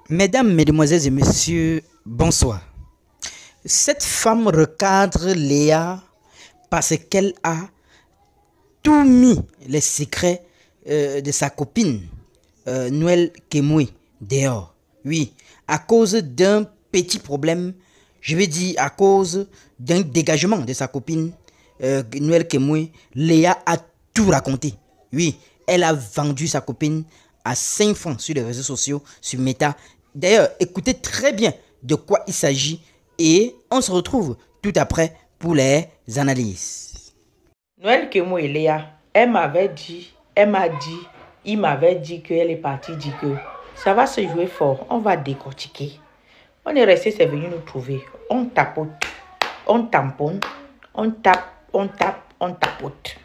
Mesdames, Mesdemoiselles et Messieurs, bonsoir. Cette femme recadre Léa parce qu'elle a tout mis les secrets de sa copine, Noël Kemwe, dehors. Oui, à cause d'un petit problème, je vais dire à cause d'un dégagement de sa copine, Noël Kemwe, Léa a tout raconté. Oui, elle a vendu sa copine à 5 francs sur les réseaux sociaux, sur Meta. D'ailleurs, écoutez très bien de quoi il s'agit et on se retrouve tout après pour les analyses. Noël Kemwe et Léa, il m'avait dit qu'elle est partie dire que ça va se jouer fort, on va décortiquer. On est resté, c'est venu nous trouver. On tapote, on tamponne, on tapote.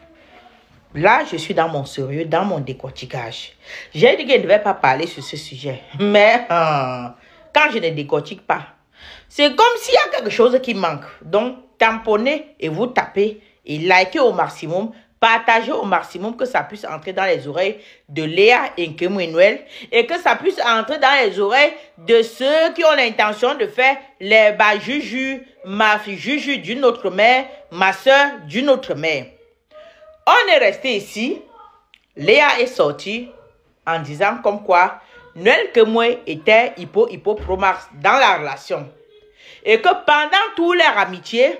Là, je suis dans mon sérieux, dans mon décortiquage. J'ai dit que je ne devais pas parler sur ce sujet. Mais quand je ne décortique pas, c'est comme s'il y a quelque chose qui manque. Donc, tamponnez et vous tapez et likez au maximum. Partagez au maximum que ça puisse entrer dans les oreilles de Léa et Kemwe Noël et que ça puisse entrer dans les oreilles de ceux qui ont l'intention de faire les juju, ma juju d'une autre mère, ma soeur d'une autre mère. On est resté ici. Léa est sortie en disant comme quoi Noël Kemwe était hypo-promax dans la relation. Et que pendant toute leur amitié,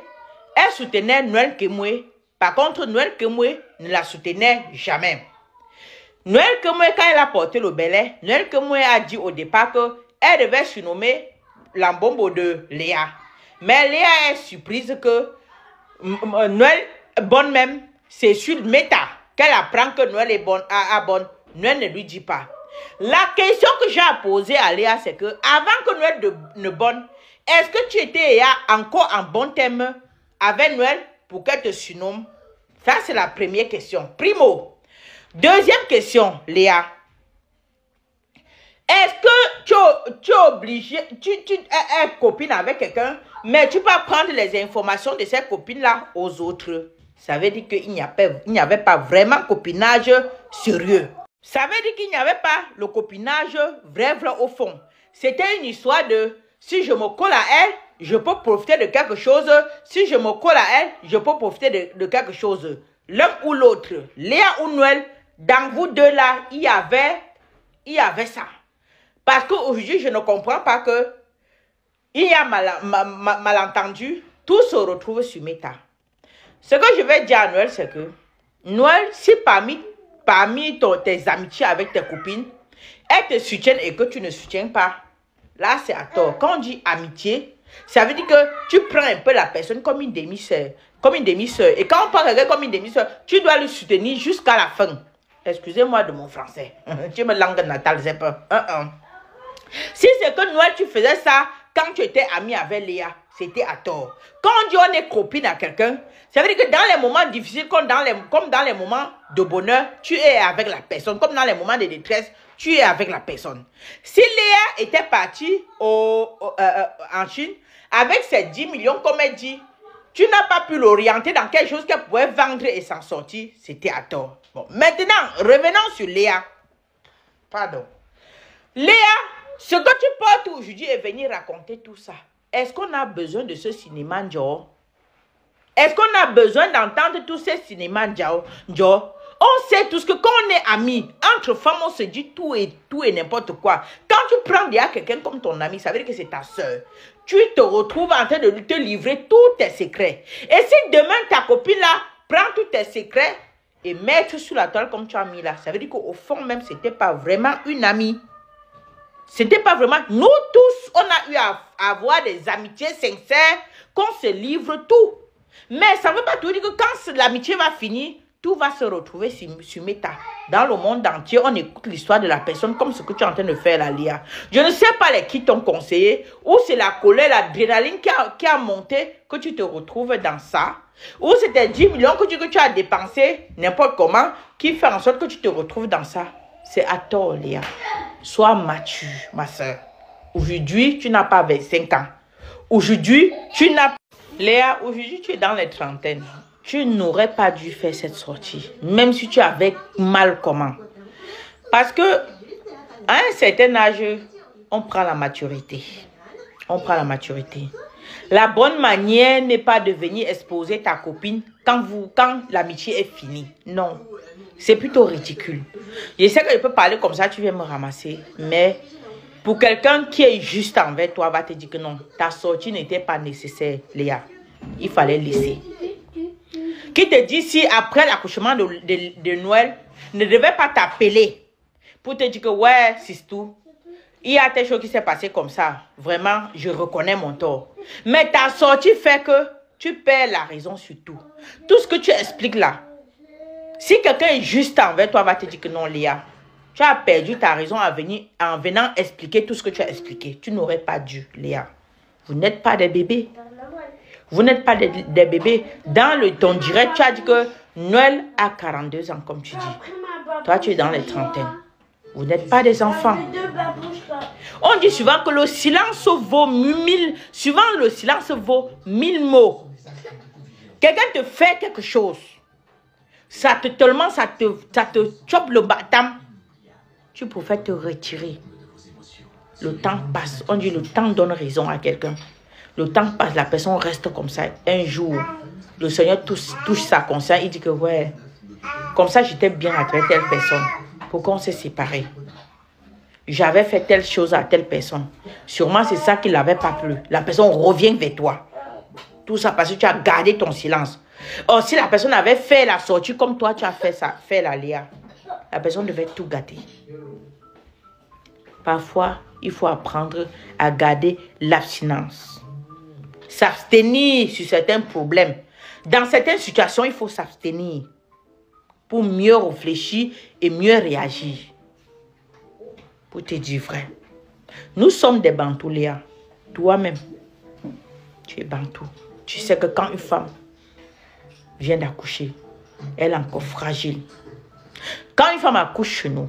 elle soutenait Noël Kemwe. Par contre, Noël Kemwe ne la soutenait jamais. Noël Kemwe, quand elle a porté le belai, Noël Kemwe a dit au départ qu'elle devait surnommer l'ambombo de Léa. Mais Léa est surprise que Noël, bonne même, c'est sur Meta qu'elle apprend que Noël est bonne. Noël ne lui dit pas. La question que j'ai posée à Léa, c'est que avant que Noël ne bonne, est-ce que tu étais encore en bon terme avec Noël pour qu'elle te surnomme? Ça, c'est la première question. Primo. Deuxième question, Léa. Est-ce que tu es obligé, tu es copine avec quelqu'un, mais tu peux prendre les informations de cette copine-là aux autres? Ça veut dire qu'il n'y avait pas vraiment copinage sérieux. Ça veut dire qu'il n'y avait pas le copinage vrai au fond. C'était une histoire de si je me colle à elle, je peux profiter de quelque chose. Si je me colle à elle, je peux profiter de quelque chose. L'un ou l'autre, Léa ou Noël, dans vous deux là, il y avait ça. Parce qu'aujourd'hui, je ne comprends pas que il y a malentendu. Tout se retrouve sur Meta. Ce que je vais dire à Noël, c'est que Noël, si parmi tes amitiés avec tes copines, elles te soutiennent et que tu ne soutiens pas, là, c'est à tort. Quand on dit amitié, ça veut dire que tu prends un peu la personne comme une demi-sœur. Et quand on prend quelqu'un comme une demi-sœur, tu dois le soutenir jusqu'à la fin. Excusez-moi de mon français. Tu me langue natale, c'est pas. Si c'est que Noël, tu faisais ça quand tu étais ami avec Léa, c'était à tort. Quand on dit on est copine à quelqu'un, ça veut dire que dans les moments difficiles, comme dans les moments de bonheur, tu es avec la personne. Comme dans les moments de détresse, tu es avec la personne. Si Léa était partie en Chine, avec ses 10 millions, comme elle dit, tu n'as pas pu l'orienter dans quelque chose qu'elle pouvait vendre et s'en sortir, c'était à tort. Bon, maintenant, revenons sur Léa. Pardon. Léa, ce que tu portes aujourd'hui est venir raconter tout ça. Est-ce qu'on a besoin de ce cinéma, Joe? Est-ce qu'on a besoin d'entendre tous ces cinémas, Joe? On sait tous que quand on est amis, entre femmes, on se dit tout et n'importe quoi. Quand tu prends déjà quelqu'un comme ton ami, ça veut dire que c'est ta soeur. Tu te retrouves en train de te livrer tous tes secrets. Et si demain, ta copine là, prend tous tes secrets et met tout sur la toile comme tu as mis là, ça veut dire qu'au fond même, c'était pas vraiment une amie. C'était pas vraiment... Nous tous, on a eu à avoir des amitiés sincères, qu'on se livre tout. Mais ça ne veut pas tout dire que quand l'amitié va finir, tout va se retrouver sur Meta. Dans le monde entier, on écoute l'histoire de la personne comme ce que tu es en train de faire, la Léa. Je ne sais pas qui t'ont conseillé, ou c'est la colère, l'adrénaline qui a monté, que tu te retrouves dans ça. Ou c'était 10 millions que tu as dépensé, n'importe comment, qui fait en sorte que tu te retrouves dans ça. C'est à tort, Léa. Sois mature, ma soeur. Aujourd'hui, tu n'as pas 25 ans. Aujourd'hui, Léa, aujourd'hui, tu es dans les trentaines. Tu n'aurais pas dû faire cette sortie. Même si tu avais mal comment. Parce que, à un certain âge, on prend la maturité. On prend la maturité. La bonne manière n'est pas de venir exposer ta copine quand l'amitié est finie. Non. C'est plutôt ridicule. Je sais que je peux parler comme ça, tu viens me ramasser. Mais pour quelqu'un qui est juste envers toi, va te dire que non, ta sortie n'était pas nécessaire, Léa. Il fallait laisser. Qui te dit si après l'accouchement de Noël, ne devait pas t'appeler pour te dire que ouais, c'est tout. Il y a des choses qui s'est passé comme ça. Vraiment, je reconnais mon tort. Mais ta sortie fait que tu perds la raison sur tout. Tout ce que tu expliques là. Si quelqu'un est juste envers toi, va te dire que non, Léa, tu as perdu ta raison en venant expliquer tout ce que tu as expliqué. Tu n'aurais pas dû, Léa. Vous n'êtes pas des bébés. Vous n'êtes pas des bébés. Dans ton direct, tu as dit que Noël a 42 ans, comme tu dis. Toi, tu es dans les trentaines. Vous n'êtes pas des enfants. On dit souvent que le silence vaut 1000. Souvent, le silence vaut 1000 mots. Quelqu'un te fait quelque chose. Ça te chope le bâton. Tu pouvais te retirer. Le temps passe. On dit le temps donne raison à quelqu'un. Le temps passe, la personne reste comme ça. Un jour, le Seigneur touche sa conscience. Il dit que ouais, comme ça j'étais bien avec telle personne. Pourquoi on s'est séparés? J'avais fait telle chose à telle personne. Sûrement c'est ça qui ne l'avait pas plu. La personne revient vers toi. Tout ça parce que tu as gardé ton silence. Or, si la personne avait fait la sortie comme toi, tu as fait ça, fait la Léa, la personne devait tout gâter. Parfois, il faut apprendre à garder l'abstinence. S'abstenir sur certains problèmes. Dans certaines situations, il faut s'abstenir pour mieux réfléchir et mieux réagir. Pour te dire vrai. Nous sommes des Bantous, Léa. Toi-même, tu es Bantou. Tu sais que quand une femme vient d'accoucher, elle est encore fragile. Quand une femme accouche chez nous,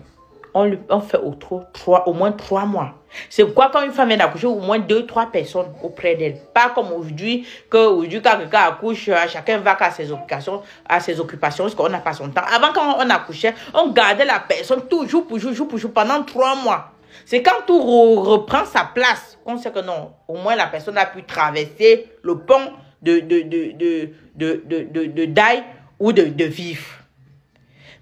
on fait au moins 3 mois. C'est pourquoi quand une femme vient d'accoucher, au moins 2-3 personnes auprès d'elle. Pas comme aujourd'hui, quand quelqu'un accouche, chacun va à ses occupations, parce qu'on n'a pas son temps. Avant, quand on accouchait, on gardait la personne toujours pour jour pendant 3 mois. C'est quand tout reprend sa place, on sait que non, au moins la personne a pu traverser le pont de deuil ou de vivre.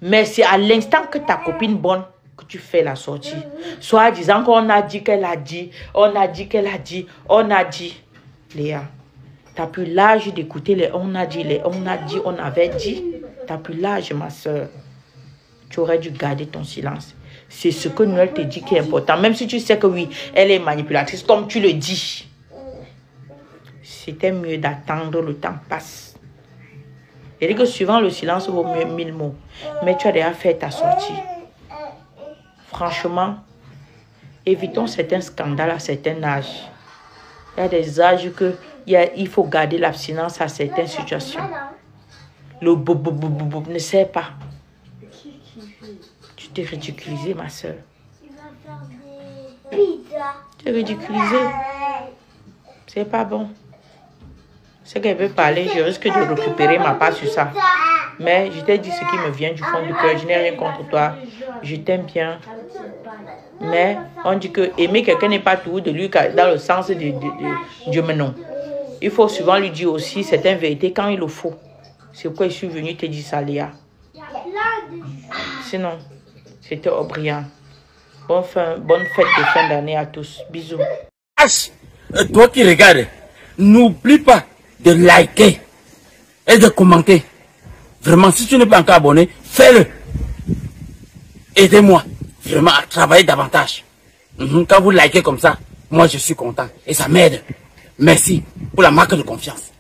Mais c'est à l'instant que ta copine bonne que tu fais la sortie. Soit disant qu'on a dit qu'elle a dit, on a dit qu'elle a dit, on a dit. Léa, tu n'as plus l'âge d'écouter les on a dit, on avait dit. Tu n'as plus l'âge, ma soeur. Tu aurais dû garder ton silence. C'est ce que Noël te dit qui est important. Même si tu sais que oui, elle est manipulatrice, comme tu le dis. C'était mieux d'attendre, le temps passe. Il dit que souvent le silence vaut mieux 1000 mots. Mais tu as déjà fait ta sortie. Franchement, évitons certains scandales à certains âges. Il y a des âges que il faut garder l'abstinence à certaines situations. Le boum ne sert pas. Tu t'es ridiculisée, ma soeur. Tu t'es ridiculisée. C'est pas bon. C'est qu'elle veut parler, je risque de récupérer ma part sur ça. Mais je t'ai dit ce qui me vient du fond du cœur. Je n'ai rien contre toi. Je t'aime bien. Mais on dit que aimer quelqu'un n'est pas tout de lui dans le sens de Dieu, mais non. Il faut souvent lui dire aussi certaines vérités quand il le faut. C'est pourquoi je suis venue te dire ça, Léa. Sinon, c'était O'Brien. Bonne fête de fin d'année à tous. Bisous. Toi qui regardes, n'oublie pas de liker et de commenter. Vraiment, si tu n'es pas encore abonné, fais-le. Aidez-moi vraiment à travailler davantage. Quand vous likez comme ça, moi je suis content et ça m'aide. Merci pour la marque de confiance.